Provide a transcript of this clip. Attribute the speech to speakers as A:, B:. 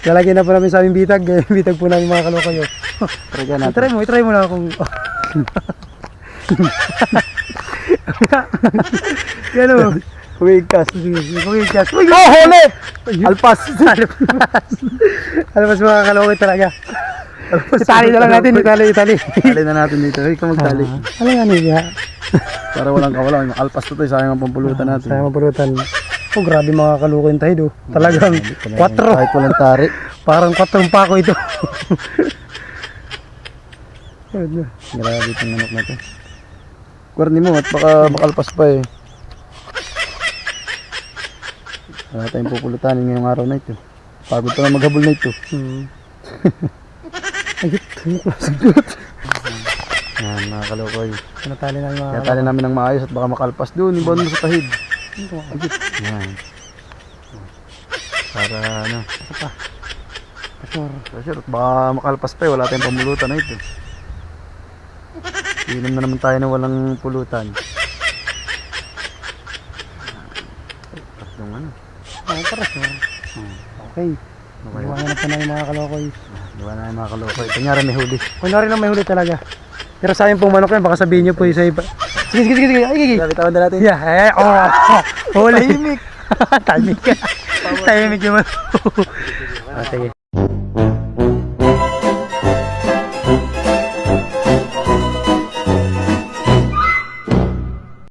A: Lalagyan na po namin sa aming bitag. Bitag po namin mga kalokoy. Itry mo na akong... Yan o.
B: Kumigas.
A: Kumigas.
B: Oh, huli!
A: Alpas. Alpas mga kalokoy talaga. Itali na lang natin. Itali.
B: Tali na natin dito. Ikaw magtali.
A: Ano nga niya?
B: Para walang kawalan. Alpas to tayo. Sayang ang pampulutan natin.
A: Sayang ang pulutan. Oh, grabe mga kalokoy tayo do. Talagang 4.
B: Kahit walang tari.
A: Parang 4 pa ako ito.
B: Grabe itong manok na to. Kwarni mo at baka makalpas pa eh. Wala tayong pupulutanin ngayong araw na ito. Pagod pa na maghabol na ito.
A: Ayut.
B: Yan mga kalokoy.
A: Natali na yung mga
B: Kaya tali namin ng maayos at baka makalpas doon. Ibon mo sa tahid. Ayut. Yan. Para ano. Sure. At baka makalpas pa eh. Wala tayong pamulutan na ito. Inom na naman tayo na walang pulutan. Tatlong ano.
A: paras mo. Okay. Iwanan na pa na yung mga kalokoy.
B: Iwanan na yung mga kalokoy. Kunyari may huli.
A: Kunyari lang may huli talaga. Pero sayang pong manok yan. Baka sabihin nyo po yung sa iba. Sige. Ay.
B: Bitawan na natin.
A: Yeah. Huli. Tahimik. Tahimik yung manok. Sige.